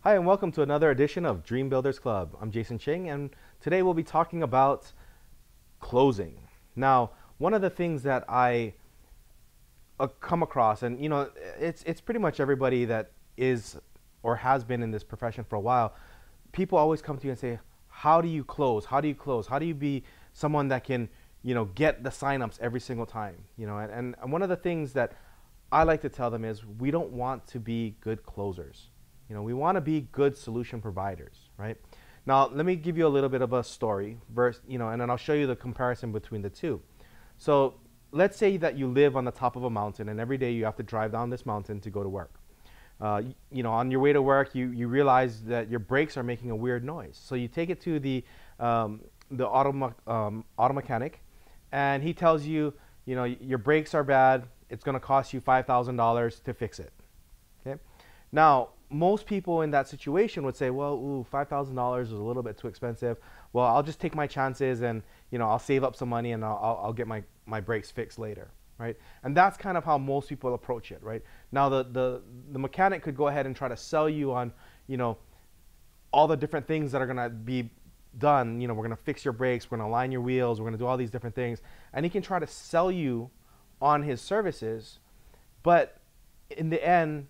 Hi, and welcome to another edition of Dream Builders Club. I'm Jason Ching, and today we'll be talking about closing. Now, one of the things that I come across, and it's pretty much everybody that is or has been in this profession for a while. People always come to you and say, "How do you close? How do you close? How do you be someone that can, get the signups every single time?" And one of the things that I like to tell them is we don't want to be good closers. We want to be good solution providers, right? Now, let me give you a little bit of a story, and then I'll show you the comparison between the two. So let's say that you live on the top of a mountain, and every day you have to drive down this mountain to go to work. On your way to work, you realize that your brakes are making a weird noise. So you take it to the auto mechanic, and he tells you, your brakes are bad. It's going to cost you $5,000 to fix it. Okay. Now, most people in that situation would say, well, $5,000 is a little bit too expensive. Well, I'll just take my chances and, I'll save up some money and I'll get my brakes fixed later, right? And that's kind of how most people approach it, right? Now, the mechanic could go ahead and try to sell you on, all the different things that are going to be done. We're going to fix your brakes, we're going to align your wheels, we're going to do all these different things. And he can try to sell you on his services, but in the end,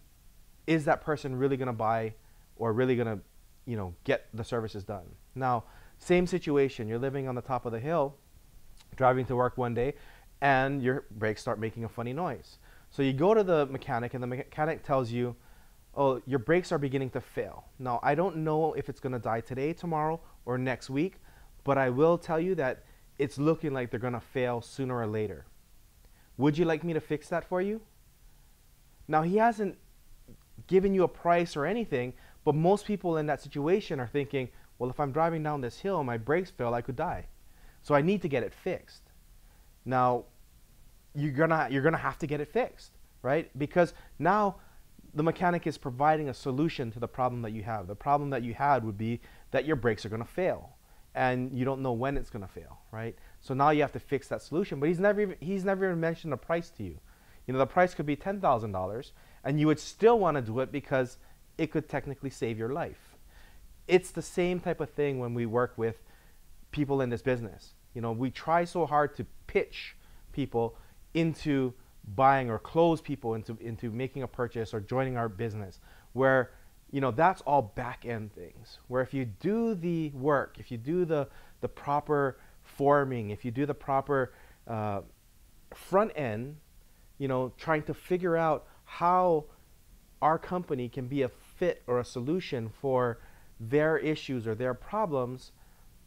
is that person really going to buy or really going to, get the services done? Now, same situation. You're living on the top of the hill, driving to work one day, and your brakes start making a funny noise. So you go to the mechanic, and the mechanic tells you, oh, your brakes are beginning to fail. Now, I don't know if it's going to die today, tomorrow, or next week, but I will tell you that it's looking like they're going to fail sooner or later. Would you like me to fix that for you? Now, he hasn't given you a price or anything, but most people in that situation are thinking, well, if I'm driving down this hill and my brakes fail, I could die. So I need to get it fixed. Now, you're gonna have to get it fixed, right? Because now the mechanic is providing a solution to the problem that you have. The problem that you had would be that your brakes are gonna fail, and you don't know when it's gonna fail, right? So now you have to fix that solution, but he's never even mentioned a price to you. The price could be $10,000, and you would still want to do it because it could technically save your life. It's the same type of thing when we work with people in this business. We try so hard to pitch people into buying or close people into making a purchase or joining our business, where that's all back end things. Where if you do the work, if you do the proper forming, if you do the proper front end, trying to figure out how our company can be a fit or a solution for their issues or their problems,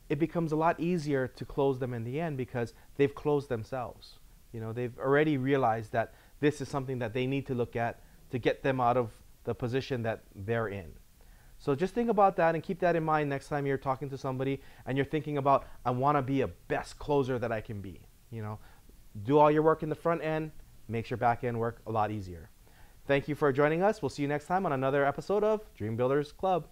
it becomes a lot easier to close them in the end because they've closed themselves. They've already realized that this is something that they need to look at to get them out of the position that they're in. So just think about that and keep that in mind next time you're talking to somebody and you're thinking about, I want to be a best closer that I can be. Do all your work in the front end, makes your back end work a lot easier. Thank you for joining us. We'll see you next time on another episode of Dream Builders Club.